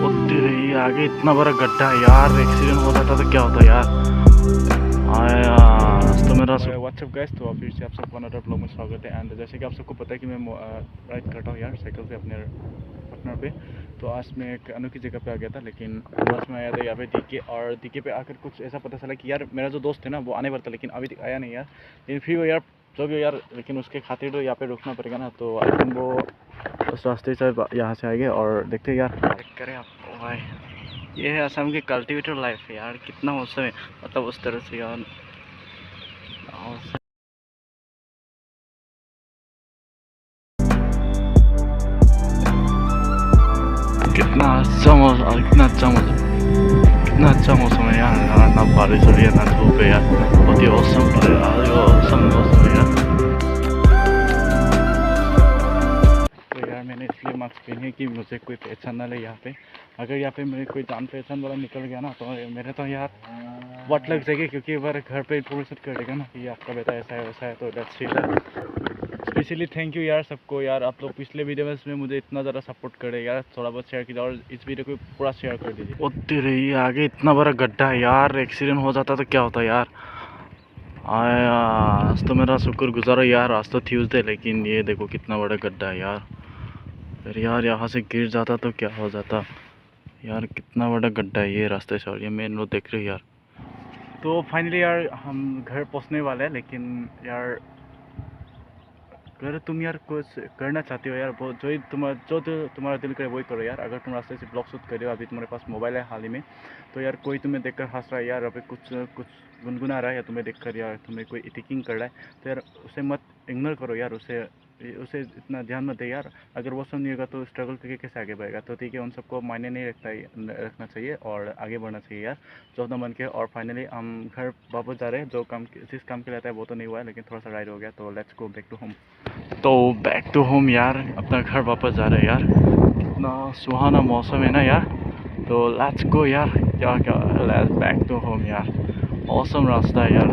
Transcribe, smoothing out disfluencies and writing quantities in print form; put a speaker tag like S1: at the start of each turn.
S1: तेरे ये आगे इतना बड़ा गड्ढा है यार, एक्सीडेंट हो जाता तो क्या होता यार। आया तो मेरा व्हाट्सअप गाइस, तो फिर से आप सबको अनदर ब्लॉग में स्वागत है। एंड जैसे कि आप सबको पता है कि मैं राइड करता हूँ यार साइकिल पे अपने पार्टनर पे। तो आज मैं एक अनोखी जगह पे आ गया था, लेकिन आज मैं आया था यहाँ पे डीके, और डीके पे आकर कुछ ऐसा पता चला कि यार मेरा जो दोस्त है ना वो आने वाला था, लेकिन अभी तक आया नहीं यार। लेकिन फिर वो यार जो भी यार, लेकिन उसके खातिर तो यहाँ पे रुकना पड़ेगा ना, तो आई थिंक वो उस रास्ते से यहाँ से आएंगे और देखते हैं यार। चेक करें आप भाई, ये है असम की कल्टीवेटर लाइफ है यार, कितना मौसम है मतलब उस तरह से यार। कितना अच्छा मौसम, कितना अच्छा मौसम, कितना अच्छा मौसम है यार। ना बारिश हो रही है ना धूप है यार, बहुत ही औसम यार, औसम मौसम है यार। तो यार मैंने इसलिए मास्क पहने है कि मुझे कोई पहचान ना ले यहाँ पे। अगर यहाँ पे मेरे कोई जान पहचान वाला निकल गया ना, तो मेरे तो यार वाट लग जाएगी, क्योंकि एक बार घर पे इन्फॉर्मेशन कर देगा ना कि आपका बेटा ऐसा है वैसा है। तो that's it. Specially thank you यार सबको यार, आप लोग पिछले वीडियो में इसमें मुझे इतना ज़्यादा सपोर्ट करे यार, थोड़ा बहुत शेयर कीजिए और इस वीडियो को पूरा शेयर कर दीजिए। ओ तेरे ये आगे इतना बड़ा गड्ढा है यार, एक्सीडेंट हो जाता तो क्या होता यार। आया आज तो मेरा शुक्र गुजारो यार, आज तो ट्यूसडे, लेकिन ये देखो कितना बड़ा गड्ढा है यार। फिर यार यहाँ से गिर जाता तो क्या हो जाता यार, कितना बड़ा गड्ढा है ये रास्ते से, और ये मेन रोड देख रहे हो यार। तो फाइनली यार हम घर पहुँचने वाले हैं, लेकिन यार अगर तुम यार कुछ करना चाहते हो यार, वो तुम्हारा दिल करे वही करो यार। अगर तुम रास्ते से ब्लॉग शूट कर रहे हो, अभी तुम्हारे पास मोबाइल है हाल ही में, तो यार कोई तुम्हें देखकर हंस रहा है यार, अभी कुछ कुछ गुनगुना रहा है, या तुम्हें देखकर यार तुम्हें कोई टिकिंग कर रहा है, तो यार उसे मत इग्नोर करो यार, उसे उसे इतना ध्यान मत दे यार। अगर वो सब नहीं होगा तो स्ट्रगल करके कैसे आगे बढ़ेगा। तो ठीक है, उन सबको मायने नहीं रखना चाहिए और आगे बढ़ना चाहिए यार, जो अपना मन के। और फाइनली हम घर वापस जा रहे हैं, जो काम जिस काम के लिए आता है वो तो नहीं हुआ है, लेकिन थोड़ा सा राइड हो गया, तो let's go back to home. तो बैक टू होम यार, अपना घर वापस जा रहे हैं यार, कितना सुहाना मौसम है ना यार। तो लेट्स गो यार, क्या क्या लेट्स बैक टू होम यार, मौसम रास्ता है यार।